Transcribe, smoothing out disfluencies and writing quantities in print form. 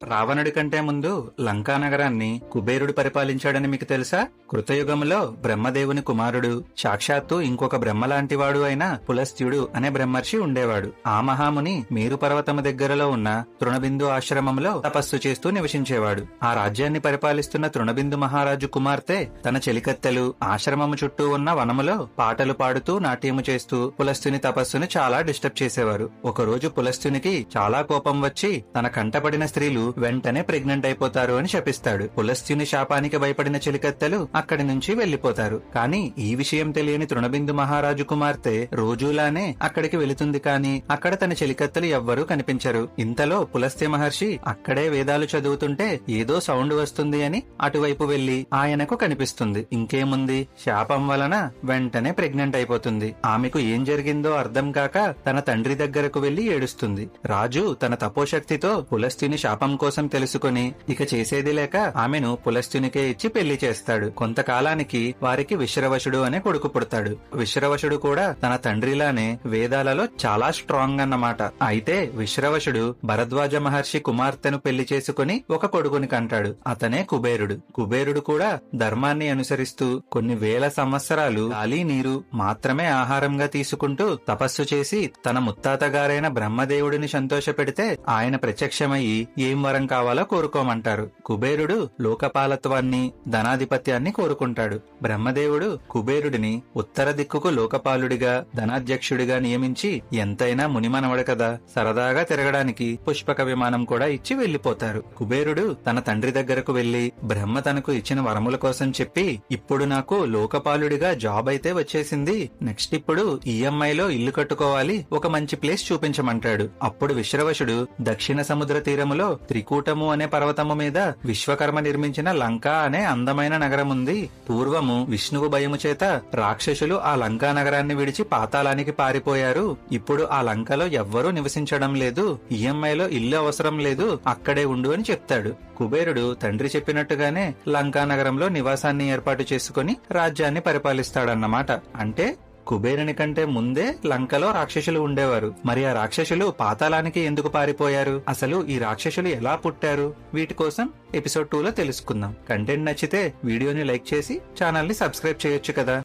రావణుడి కంటే ముందు లంకా నగరాన్ని కుబేరుడు పరిపాలించాడని మీకు తెలుసా? కృతయుగములో బ్రహ్మదేవుని కుమారుడు, సాక్షాత్తు ఇంకొక బ్రహ్మలాంటివాడు అయిన పులస్త్యుడు అనే బ్రహ్మర్షి ఉండేవాడు. ఆ మహాముని మేరు పర్వతము దగ్గరలో ఉన్న తృణబిందు ఆశ్రమంలో తపస్సు చేస్తూ నివసించేవాడు. ఆ రాజ్యాన్ని పరిపాలిస్తున్న తృణబిందు మహారాజు కుమార్తె తన చెలికత్తెలు ఆశ్రమము చుట్టూ ఉన్న వనములో పాటలు పాడుతూ నాట్యము చేస్తూ పులస్త్యుని తపస్సును చాలా డిస్టర్బ్ చేసేవారు. ఒకరోజు పులస్త్యునికి చాలా కోపం వచ్చి తన కంటపడిన స్త్రీలు వెంటనే ప్రెగ్నెంట్ అయిపోతారు అని శపిస్తాడు. పులస్త్యుని శాపానికి భయపడిన చెలికత్తెలు అక్కడి నుంచి వెళ్లిపోతారు. కానీ ఈ విషయం తెలియని తృణబిందు మహారాజు కుమార్తె రోజులానే అక్కడికి వెళుతుంది. కానీ అక్కడ తన చెలికత్తెలు ఎవ్వరూ కనిపించరు. ఇంతలో పులస్త్య మహర్షి అక్కడే వేదాలు చదువుతుంటే ఏదో సౌండ్ వస్తుంది అని అటువైపు వెళ్లి ఆయనకు కనిపిస్తుంది. ఇంకేముంది, శాపం వలన వెంటనే ప్రెగ్నెంట్ అయిపోతుంది. ఆమెకు ఏం జరిగిందో అర్థం కాక తన తండ్రి దగ్గరకు వెళ్లి ఏడుస్తుంది. రాజు తన తపోశక్తితో పులస్త్యుని శాపం కోసం తెలుసుకుని ఇక చేసేది లేక ఆమెను పులస్త్యునికే ఇచ్చి పెళ్లి చేస్తాడు. కొంతకాలానికి వారికి విశ్రవశుడు అనే కొడుకు పుడతాడు. విశ్రవశుడు కూడా తన తండ్రిలానే వేదాలలో చాలా స్ట్రాంగ్ అన్నమాట. అయితే విశ్రవశుడు భరద్వాజ మహర్షి కుమార్తెను పెళ్లి చేసుకుని ఒక కొడుకుని కంటాడు. అతనే కుబేరుడు. కుబేరుడు కూడా ధర్మాన్ని అనుసరిస్తూ కొన్ని వేల సంవత్సరాలు గాలి నీరు మాత్రమే ఆహారంగా తీసుకుంటూ తపస్సు చేసి తన ముత్తాతగారైన బ్రహ్మదేవుడిని సంతోషపెడితే ఆయన ప్రత్యక్షమయ్యి ఏం వరం కావాలో కోరుకోమంటారు. కుబేరుడు లోకపాలత్వాన్ని, ధనాధిపత్యాన్ని కోరుకుంటాడు. బ్రహ్మదేవుడు కుబేరుడిని ఉత్తర దిక్కుకు లోకపాలుడిగా, ధనాధ్యక్షుడిగా నియమించి ఎంతైనా మునిమనవడు కదా, సరదాగా తిరగడానికి పుష్పక విమానం కూడా ఇచ్చి వెళ్లిపోతారు. కుబేరుడు తన తండ్రి దగ్గరకు వెళ్లి బ్రహ్మ తనకు ఇచ్చిన వరముల కోసం చెప్పి, ఇప్పుడు నాకు లోకపాలుడిగా జాబ్ అయితే వచ్చేసింది, నెక్స్ట్ ఇప్పుడు ఈఎంఐలో ఇల్లు కట్టుకోవాలి, ఒక మంచి ప్లేస్ చూపించమంటాడు. అప్పుడు విశ్రవశుడు దక్షిణ సముద్ర తీరములో త్రికూటము అనే పర్వతము మీద విశ్వకర్మ నిర్మించిన లంకా అనే అందమైన నగరం ఉంది. పూర్వము విష్ణువు భయము చేత రాక్షసులు ఆ లంకా నగరాన్ని విడిచి పాతాళానికి పారిపోయారు. ఇప్పుడు ఆ లంకలో ఎవ్వరూ నివసించడం లేదు, ఈఎంఐలో ఇల్లు అవసరం లేదు, అక్కడే ఉండు అని చెప్తాడు. కుబేరుడు తండ్రి చెప్పినట్టుగానే లంకా నగరంలో నివాసాన్ని ఏర్పాటు చేసుకుని రాజ్యాన్ని పరిపాలిస్తాడన్నమాట. అంటే కుబేరుని కంటే ముందే లంకలో రాక్షసులు ఉండేవారు. మరి ఆ రాక్షసులు పాతాళానికి ఎందుకు పారిపోయారు? అసలు ఈ రాక్షసులు ఎలా పుట్టారు? వీటి కోసం ఎపిసోడ్ 2లో తెలుసుకుందాం. కంటెంట్ నచ్చితే వీడియోని లైక్ చేసి ఛానల్ ని సబ్స్క్రైబ్ చేయొచ్చు కదా.